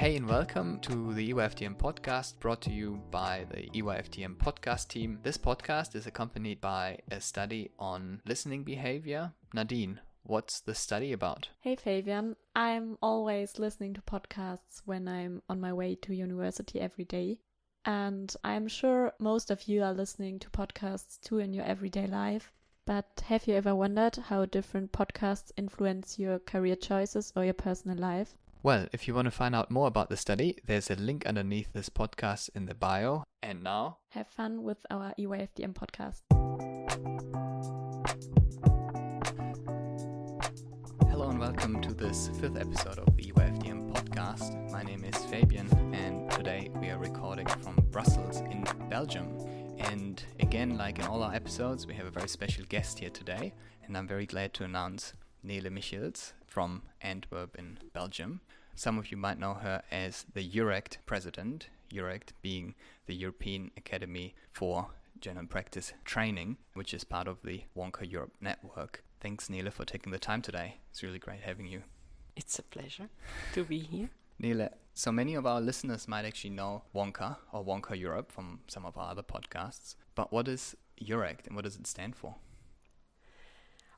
Hey and welcome to the EYFDM Podcast, brought to you by the EYFDM Podcast team. This podcast is accompanied by a study on listening behavior. Nadine, what's the study about? Hey Fabian, I'm always listening to podcasts when I'm on my way to university every day. And I'm sure most of you are listening to podcasts too in your everyday life. But have you ever wondered how different podcasts influence your career choices or your personal life? Well, if you want to find out more about the study, there's a link underneath this podcast in the bio. And now, have fun with our EYFDM podcast. Hello and welcome to this fifth episode of the EYFDM podcast. My name is Fabian and today we are recording from Brussels in Belgium. And again, like in all our episodes, we have a very special guest here today. And I'm very glad to announce Nele Michels from Antwerp in Belgium. Some of you might know her as the EURACT president, EURACT being the European Academy for General Practice Training, which is part of the WONCA Europe network. Thanks, Nele, for taking the time today. It's really great having you. It's a pleasure to be here. Nele, so many of our listeners might actually know WONCA or WONCA Europe from some of our other podcasts. But what is EURACT and what does it stand for?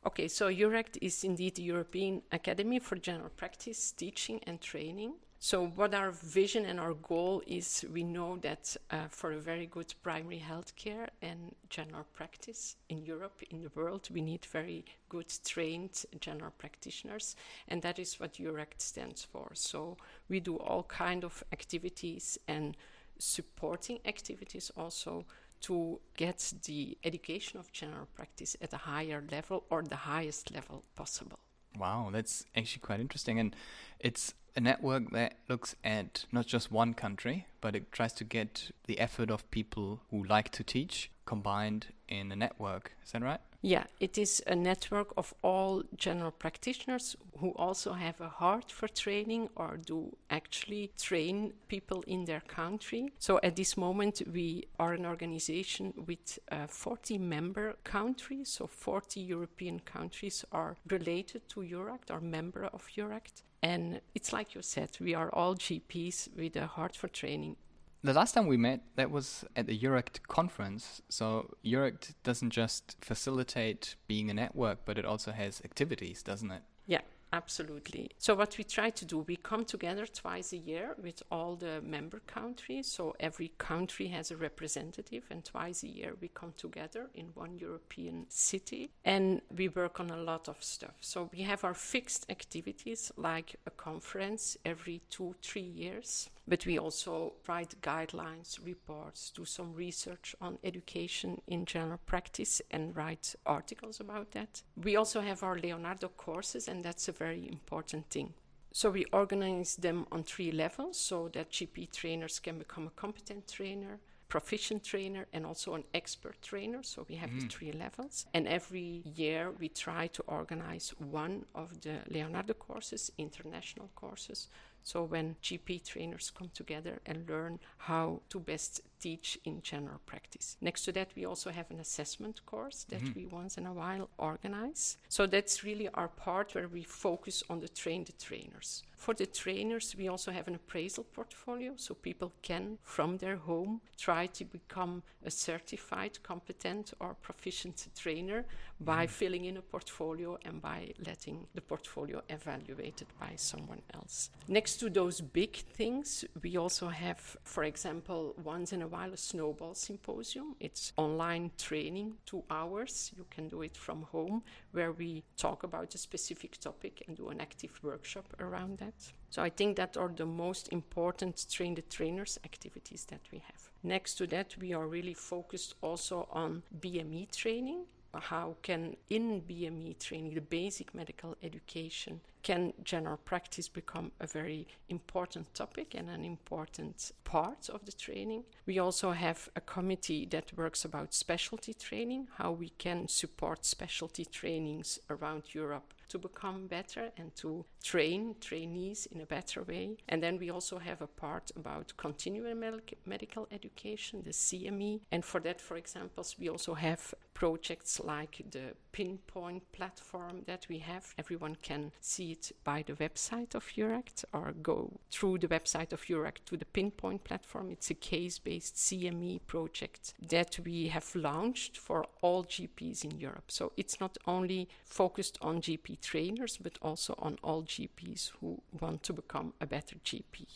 Okay, so EURACT is indeed the European Academy for General Practice, Teaching and Training. So what our vision and our goal is, we know that for a very good primary healthcare and general practice in Europe, in the world, we need very good trained general practitioners. And that is what EURACT stands for. So we do all kind of activities and supporting activities also to get the education of general practice at a higher level or the highest level possible. Wow, that's actually quite interesting. And it's a network that looks at not just one country, but it tries to get the effort of people who like to teach combined in a network. Is that right? Yeah, it is a network of all general practitioners who also have a heart for training or do actually train people in their country. So at this moment, we are an organization with 40 member countries. So 40 European countries are related to EURACT, are member of EURACT. And it's like you said, we are all GPs with a heart for training. The last time we met, that was at the EURACT conference. So EURACT doesn't just facilitate being a network, but it also has activities, doesn't it? Yeah, absolutely. So what we try to do, we come together twice a year with all the member countries. So every country has a representative, and twice a year we come together in one European city and we work on a lot of stuff. So we have our fixed activities like a conference every 2-3 years. But we also write guidelines, reports, do some research on education in general practice and write articles about that. We also have our Leonardo courses, and that's a very important thing. So we organize them on 3 levels so that GP trainers can become a competent trainer, proficient trainer, and also an expert trainer. So we have the 3 levels. And every year we try to organize one of the Leonardo courses, international courses. So when GP trainers come together and learn how to best teach in general practice. Next to that, we also have an assessment course that we once in a while organize. So that's really our part where we focus on the trainers. For the trainers, we also have an appraisal portfolio, so people can, from their home, try to become a certified, competent or proficient trainer by filling in a portfolio and by letting the portfolio evaluated by someone else. Next to those big things, we also have, for example, once in a while, a snowball symposium. It's online training, 2 hours. You can do it from home, where we talk about a specific topic and do an active workshop around that. So I think that are the most important train the trainers activities that we have. Next to that, we are really focused also on BME training. How can in BME training, the basic medical education, can general practice become a very important topic and an important part of the training? We also have a committee that works about specialty training, how we can support specialty trainings around Europe to become better and to train trainees in a better way. And then we also have a part about continuing medical education, the CME. And for that, for example, we also have projects like the pinpoint platform that we have. Everyone can see it by the website of EURACT or go through the website of EURACT to the pinpoint platform. It's a case-based CME project that we have launched for all GPs in Europe. So it's not only focused on GP trainers, but also on all GPs who want to become a better GP.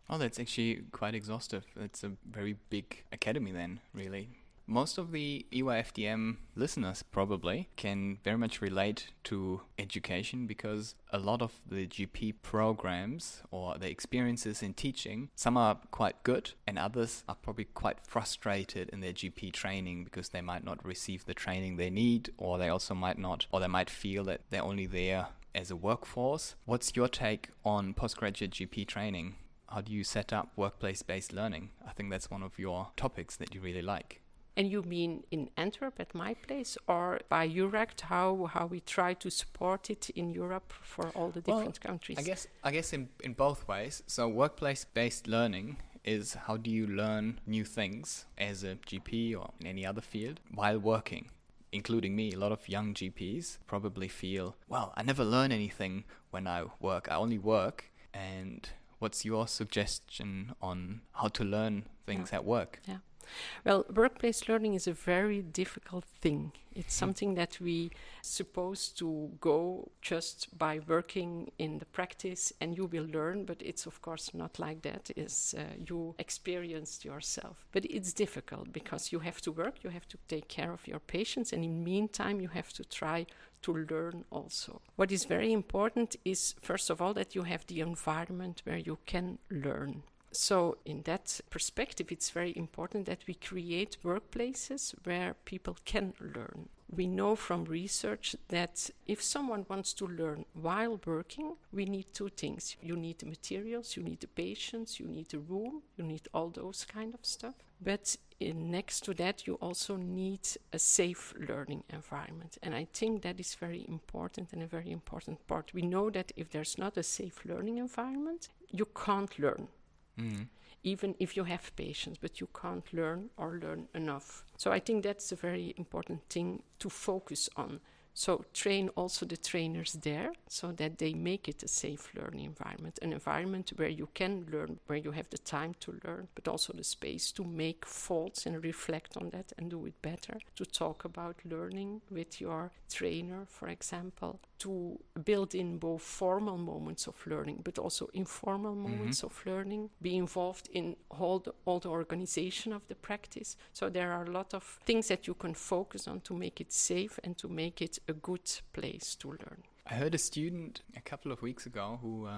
Oh, that's actually quite exhaustive. It's a very big academy then, really. Most of the EYFDM listeners probably can very much relate to education, because a lot of the GP programs or the experiences in teaching, some are quite good and others are probably quite frustrated in their GP training because they might not receive the training they need, or they also might not, or they might feel that they're only there as a workforce. What's your take on postgraduate GP training? How do you set up workplace-based learning? I think that's one of your topics that you really like. And you mean in Antwerp at my place, or by EURACT, how we try to support it in Europe for all the different countries? I guess in both ways. So workplace-based learning is how do you learn new things as a GP or in any other field while working? Including me, a lot of young GPs probably feel, well, I never learn anything when I work. I only work. And what's your suggestion on how to learn things at work? Yeah. Well, workplace learning is a very difficult thing. It's something that we supposed to go just by working in the practice and you will learn, but it's of course not like that. It's you experienced yourself. But it's difficult because you have to work, you have to take care of your patients, and in the meantime you have to try to learn also. What is very important is, first of all, that you have the environment where you can learn. So in that perspective, it's very important that we create workplaces where people can learn. We know from research that if someone wants to learn while working, we need two things. You need the materials, you need the patients, you need the room, you need all those kind of stuff. But next to that, you also need a safe learning environment. And I think that is very important and a very important part. We know that if there's not a safe learning environment, you can't learn. Even if you have patients, but you can't learn or learn enough. So I think that's a very important thing to focus on. So train also the trainers there so that they make it a safe learning environment, an environment where you can learn, where you have the time to learn, but also the space to make faults and reflect on that and do it better, to talk about learning with your trainer, for example, to build in both formal moments of learning, but also informal moments of learning, be involved in all the organization of the practice. So there are a lot of things that you can focus on to make it safe and to make it a good place to learn. I heard a student a couple of weeks ago who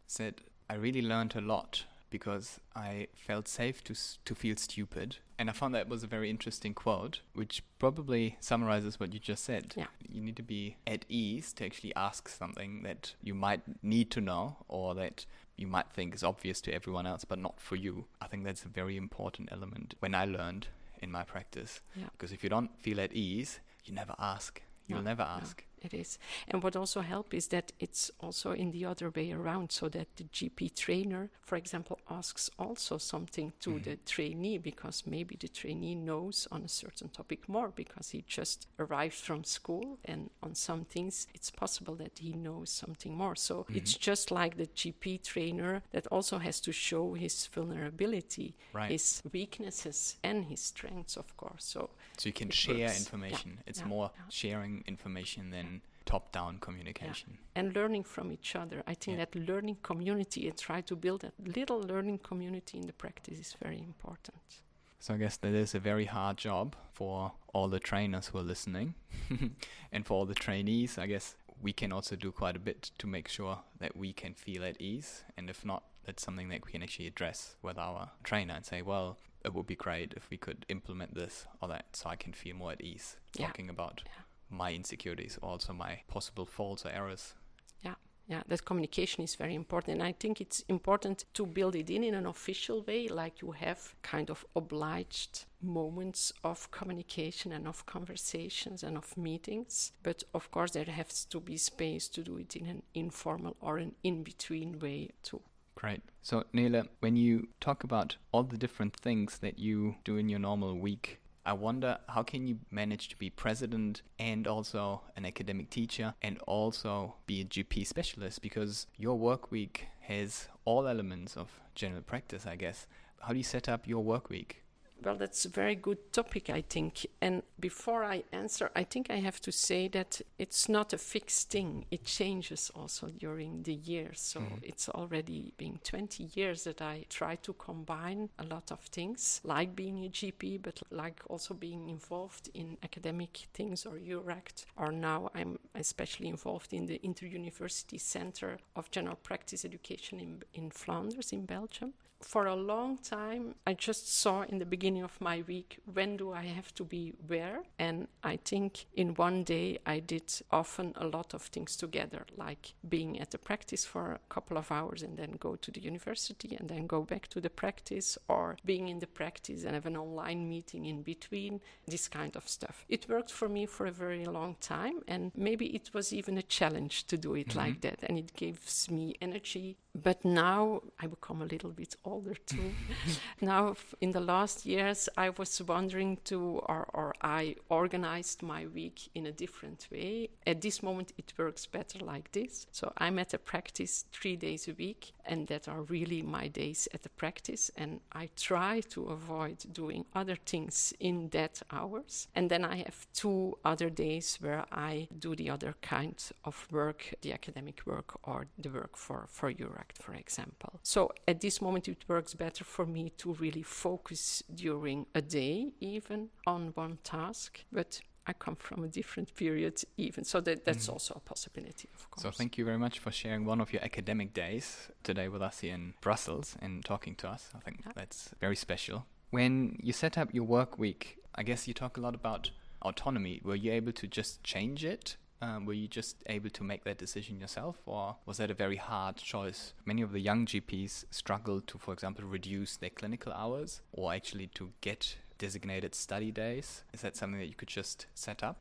said, I really learned a lot because I felt safe to feel stupid. And I found that was a very interesting quote, which probably summarizes what you just said. Yeah. You need to be at ease to actually ask something that you might need to know or that you might think is obvious to everyone else, but not for you. I think that's a very important element when I learned in my practice. Yeah. Because if you don't feel at ease, you never ask. You'll never ask. It is. And what also helps is that it's also in the other way around, so that the GP trainer, for example, asks also something to the trainee, because maybe the trainee knows on a certain topic more because he just arrived from school, and on some things it's possible that he knows something more. So it's just like the GP trainer that also has to show his vulnerability, his weaknesses and his strengths, of course. So you can share information. It's more sharing information than top-down communication. And learning from each other. I think that learning community and try to build a little learning community in the practice is very important. So I guess that is a very hard job for all the trainers who are listening. And for all the trainees, I guess we can also do quite a bit to make sure that we can feel at ease. And if not, that's something that we can actually address with our trainer and say, well, it would be great if we could implement this or that so I can feel more at ease talking about my insecurities, also my possible faults or errors. Yeah, that communication is very important. And I think it's important to build it in an official way, like you have kind of obliged moments of communication and of conversations and of meetings. But of course, there has to be space to do it in an informal or an in-between way too. Great. So, Nele, when you talk about all the different things that you do in your normal week, I wonder, how can you manage to be president and also an academic teacher and also be a GP specialist? Because your work week has all elements of general practice, I guess. How do you set up your work week? Well, that's a very good topic, I think. And before I answer, I think I have to say that it's not a fixed thing. It changes also during the years. So it's already been 20 years that I try to combine a lot of things, like being a GP, but like also being involved in academic things or EURACT. Or now I'm especially involved in the Inter-University Center of General Practice Education in Flanders, in Belgium. For a long time, I just saw in the beginning of my week, when do I have to be where? And I think in one day I did often a lot of things together, like being at the practice for a couple of hours and then go to the university and then go back to the practice, or being in the practice and have an online meeting in between, this kind of stuff. It worked for me for a very long time, and maybe it was even a challenge to do it like that, and it gives me energy. But now I become a little bit older too. Now, in the last years, I was wondering or I organized my week in a different way. At this moment, it works better like this. So I'm at a practice 3 days a week, and that are really my days at the practice. And I try to avoid doing other things in that hours. And then I have 2 other days where I do the other kind of work, the academic work or the work for EURACT, for example. So at this moment, it works better for me to really focus during a day, even on one task. But I come from a different period even. So that's also a possibility, of course. So thank you very much for sharing one of your academic days today with us here in Brussels and talking to us. I think that's very special. When you set up your work week, I guess you talk a lot about autonomy. Were you able to just change it? Were you just able to make that decision yourself, or was that a very hard choice? Many of the young GPs struggle to, for example, reduce their clinical hours or actually to get designated study days. Is that something that you could just set up?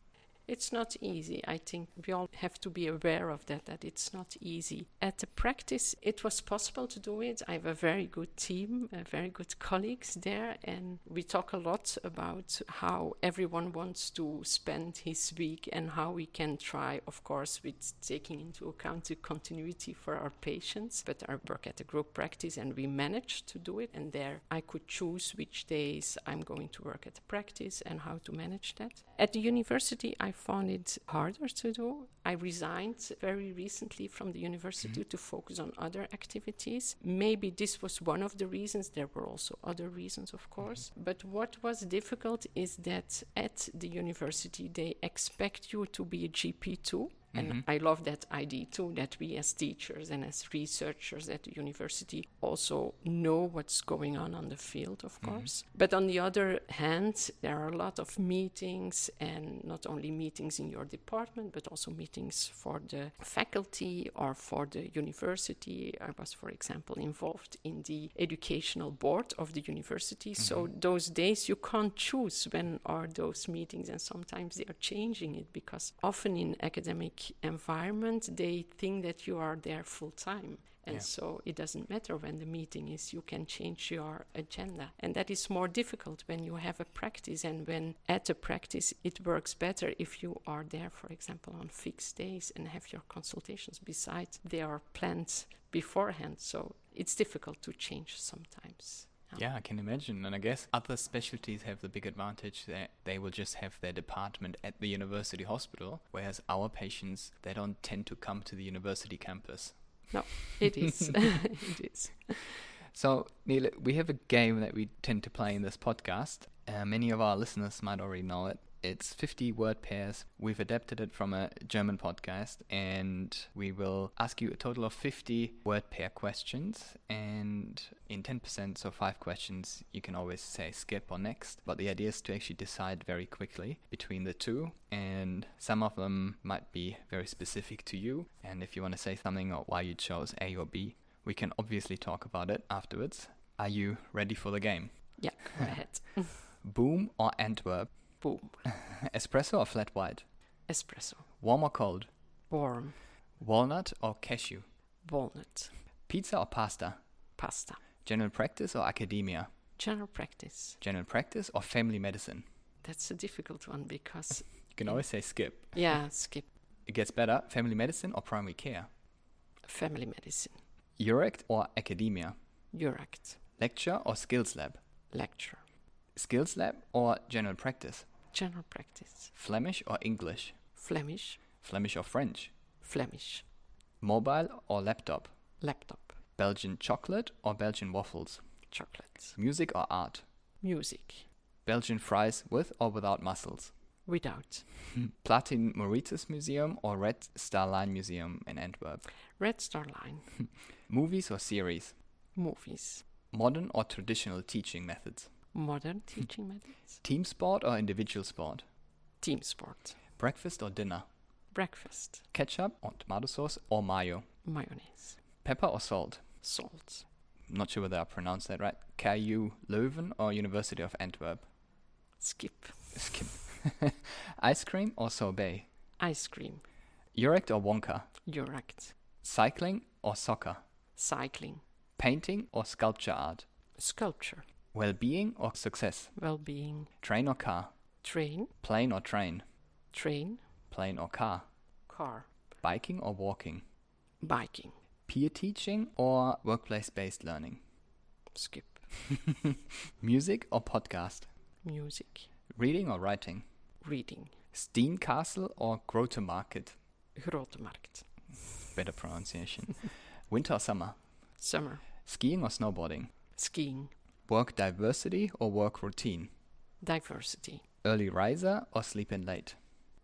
It's not easy. I think we all have to be aware of that it's not easy. At the practice, it was possible to do it. I have a very good team, very good colleagues there, and we talk a lot about how everyone wants to spend his week and how we can try, of course, with taking into account the continuity for our patients. But I work at a group practice and we managed to do it, and there I could choose which days I'm going to work at the practice and how to manage that. At the university, I found it harder to do. I resigned very recently from the university to focus on other activities. Maybe this was one of the reasons. There were also other reasons, of course. But what was difficult is that at the university, they expect you to be a GP too. And I love that idea too, that we as teachers and as researchers at the university also know what's going on the field, of course. But on the other hand, there are a lot of meetings, and not only meetings in your department, but also meetings for the faculty or for the university. I was, for example, involved in the educational board of the university. So those days you can't choose when are those meetings, and sometimes they are changing it, because often in academic environment they think that you are there full time, and so it doesn't matter when the meeting is, you can change your agenda, and that is more difficult when you have a practice. And when at a practice it works better if you are there, for example, on fixed days and have your consultations besides they are planned beforehand. So it's difficult to change sometimes. Yeah, I can imagine. And I guess other specialties have the big advantage that they will just have their department at the university hospital, whereas our patients, they don't tend to come to the university campus. No, it is. It is. So, Nele, we have a game that we tend to play in this podcast. Many of our listeners might already know it. It's 50 word pairs. We've adapted it from a German podcast, and we will ask you a total of 50 word pair questions, and in 10%, so 5 questions, you can always say skip or next, but the idea is to actually decide very quickly between the two, and some of them might be very specific to you, and if you want to say something or why you chose A or B, we can obviously talk about it afterwards. Are you ready for the game? Yeah, go ahead. Boom or Antwerp? Boom. Espresso or flat white? Espresso. Warm or cold? Warm. Walnut or cashew? Walnut. Pizza or pasta? Pasta. General practice or academia? General practice. General practice or family medicine? that's a difficult one because... You can always say skip. Yeah, skip. It gets better. Family medicine or primary care? Family medicine. EURACT or academia? EURACT. Lecture or skills lab? Lecture. Skills lab or general practice? General practice. Flemish or English? Flemish. Flemish or French? Flemish. Mobile or laptop? Laptop. Belgian chocolate or Belgian waffles? Chocolate. Music or art? Music. Belgian fries with or without mussels? Without. Platin Mauritius Museum or Red Star Line Museum in Antwerp? Red Star Line. Movies or series? Movies. Modern or traditional teaching methods? Modern teaching methods. Team sport or individual sport? Team sport. Breakfast or dinner? Breakfast. Ketchup or tomato sauce or mayo? Mayonnaise. Pepper or salt? Salt. Not sure whether I pronounced that right. KU Leuven or University of Antwerp? Skip. Skip. Ice cream or sorbet? Ice cream. EURACT or WONCA? EURACT. Cycling or soccer? Cycling. Painting or sculpture art? Sculpture. Well-being or success? Well-being. Train or car? Train. Plane or train? Train. Plane or car? Car. Biking or walking? Biking. Peer teaching or workplace-based learning? Skip. Music or podcast? Music. Reading or writing? Reading. Steen Castle or Grote Market? Grote Markt. Better pronunciation. Winter or summer? Summer. Skiing or snowboarding? Skiing. Work diversity or work routine? Diversity. Early riser or sleep in late?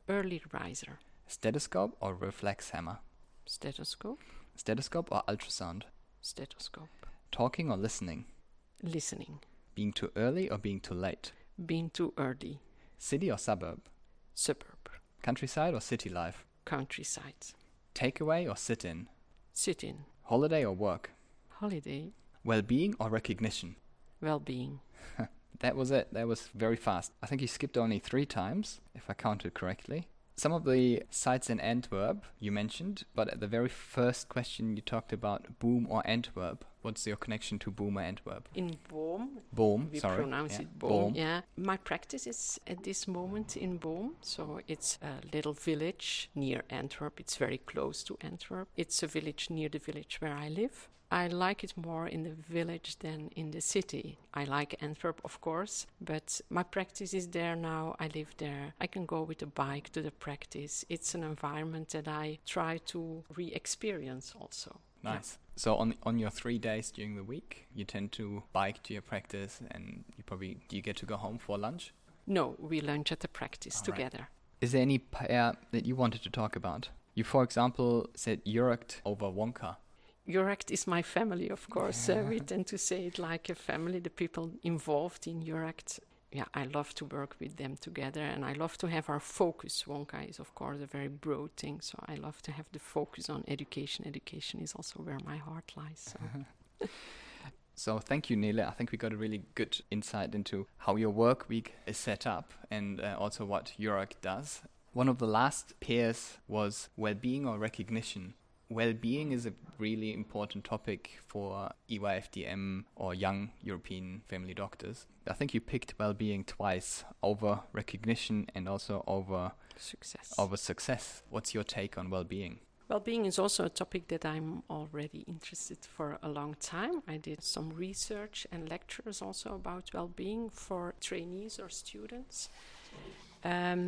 Early riser. Stethoscope or reflex hammer? Stethoscope. Stethoscope or ultrasound? Stethoscope. Talking or listening? Listening. Being too early or being too late? Being too early. City or suburb? Suburb. Countryside or city life? Countryside. Takeaway or sit-in? Sit-in. Holiday or work? Holiday. Well-being or recognition? Well-being. That was it. That was very fast. I think you skipped only 3 times, if I counted correctly. Some of the sites in Antwerp you mentioned, but at the very first question you talked about Boom or Antwerp. What's your connection to Boom or Antwerp? In Boom. Boom, We sorry. pronounce Yeah. it Boom. Yeah. My practice is at this moment in Boom. So it's a little village near Antwerp. It's very close to Antwerp. It's a village near the village where I live. I like it more in the village than in the city. I like Antwerp, of course, but my practice is there now. I live there. I can go with a bike to the practice. It's an environment that I try to re-experience also. Nice. So on your 3 days during the week, you tend to bike to your practice, and do you get to go home for lunch? No, we lunch at the practice together. Is there any pair that you wanted to talk about? You, for example, said EURACT over WONCA. EURACT is my family, of course. We tend to say it like a family, the people involved in EURACT. Yeah, I love to work with them together, and I love to have our focus. WONCA is, of course, a very broad thing, so I love to have the focus on education. Education is also where my heart lies. So. So thank you, Nele. I think we got a really good insight into how your work week is set up and also what EURACT does. One of the last pairs was well-being or recognition. Well-being is a really important topic for EYFDM or young European family doctors. I think you picked well-being twice, over recognition and also over success. What's your take on well-being? Well-being is also a topic that I'm already interested for a long time. I did some research and lectures also about well-being for trainees or students.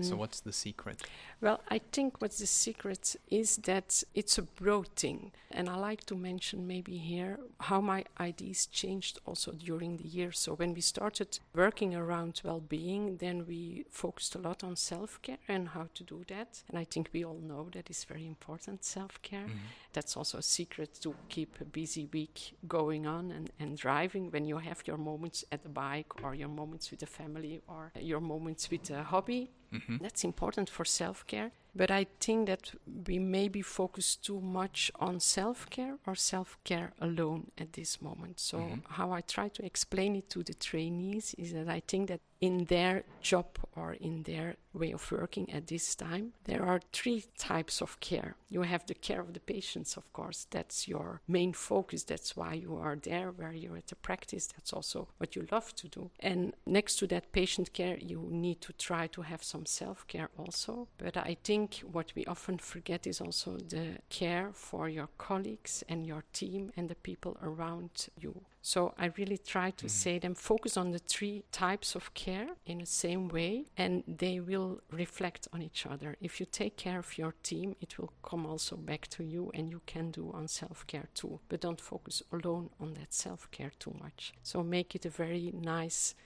So what's the secret? Well, I think what's the secret is that it's a broad thing. And I like to mention maybe here how my ideas changed also during the year. So when we started working around well-being, then we focused a lot on self-care and how to do that. And I think we all know that is very important, self-care. Mm-hmm. That's also a secret to keep a busy week going on and driving when you have your moments at the bike or your moments with the family or your moments with a hobby. Mm-hmm. That's important for self-care. But I think that we maybe focus too much on self-care or self-care alone at this moment. So how I try to explain it to the trainees is that I think that in their job or in their way of working at this time, there are 3 types of care. You have the care of the patients, of course. That's your main focus. That's why you are there, where you're at the practice. That's also what you love to do. And next to that patient care, you need to try to have some self-care also. But I think what we often forget is also the care for your colleagues and your team and the people around you. So I really try to say them, focus on the 3 types of care in the same way, and they will reflect on each other. If you take care of your team, it will come also back to you, and you can do on self-care too. But don't focus alone on that self-care too much. So make it a very nice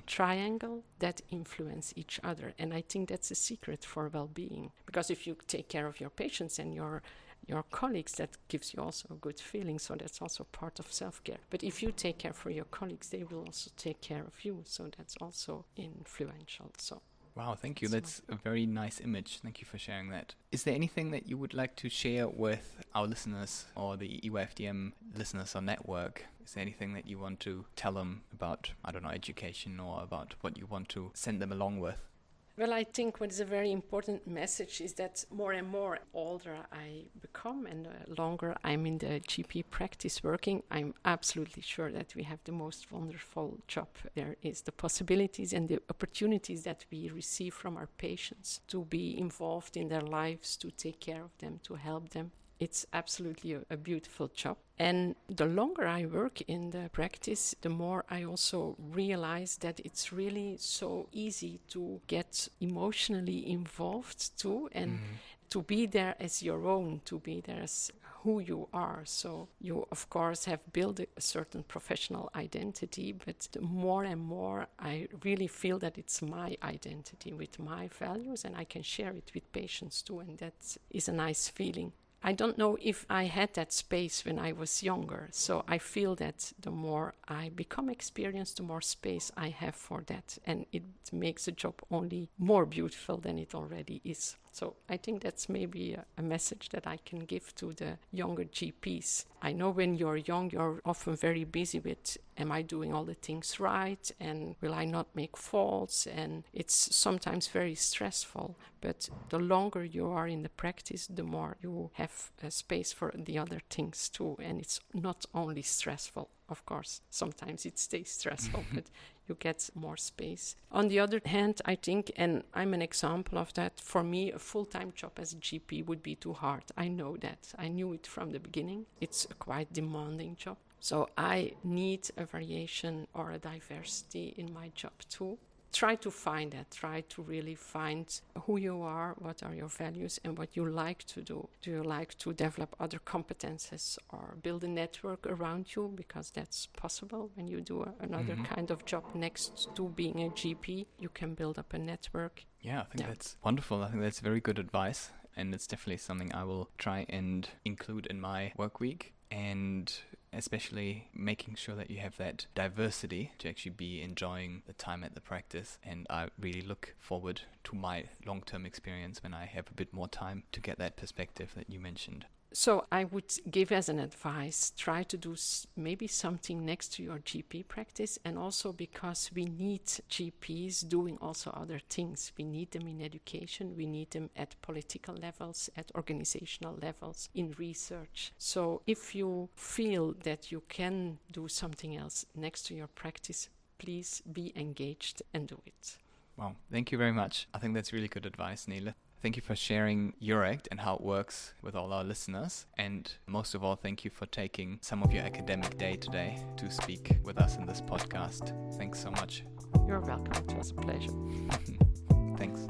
triangle that influence each other. And I think that's a secret for well-being. Because if you take care of your patients and your colleagues, that gives you also a good feeling. So that's also part of self-care. But if you take care for your colleagues, they will also take care of you. So that's also influential. So wow, thank you. That's a very nice image. Thank you for sharing that. Is there anything that you would like to share with our listeners or the EYFDM listeners or network? Is there anything that you want to tell them about, I don't know, education, or about what you want to send them along with? Well, I think what is a very important message is that more and more older I become and longer I'm in the GP practice working, I'm absolutely sure that we have the most wonderful job. There is the possibilities and the opportunities that we receive from our patients to be involved in their lives, to take care of them, to help them. It's absolutely a beautiful job. And the longer I work in the practice, the more I also realize that it's really so easy to get emotionally involved too, and to be there as your own, to be there as who you are. So you, of course, have built a certain professional identity, but more and more I really feel that it's my identity with my values, and I can share it with patients too, and that is a nice feeling. I don't know if I had that space when I was younger, so I feel that the more I become experienced, the more space I have for that, and it makes the job only more beautiful than it already is. So I think that's maybe a message that I can give to the younger GPs. I know when you're young, you're often very busy with, am I doing all the things right? And will I not make faults? And it's sometimes very stressful. But the longer you are in the practice, the more you have a space for the other things too. And it's not only stressful. Of course, sometimes it stays stressful, but you get more space. On the other hand, I think, and I'm an example of that, for me, a full-time job as a GP would be too hard. I know that. I knew it from the beginning. It's a quite demanding job. So I need a variation or a diversity in my job too. Try to find that. Try to really find who you are, what are your values, and what you like to do. Do you like to develop other competences or build a network around you? Because that's possible when you do another kind of job next to being a GP. You can build up a network. Yeah, I think that's wonderful. I think that's very good advice. And it's definitely something I will try and include in my work week. And especially making sure that you have that diversity to actually be enjoying the time at the practice. And I really look forward to my long-term experience when I have a bit more time to get that perspective that you mentioned. So I would give as an advice, try to do maybe something next to your GP practice, and also because we need GPs doing also other things. We need them in education, we need them at political levels, at organizational levels, in research. So if you feel that you can do something else next to your practice, please be engaged and do it. Wow, thank you very much. I think that's really good advice, Nele. Thank you for sharing EURACT and how it works with all our listeners. And most of all, thank you for taking some of your academic day today to speak with us in this podcast. Thanks so much. You're welcome. It was a pleasure. Thanks.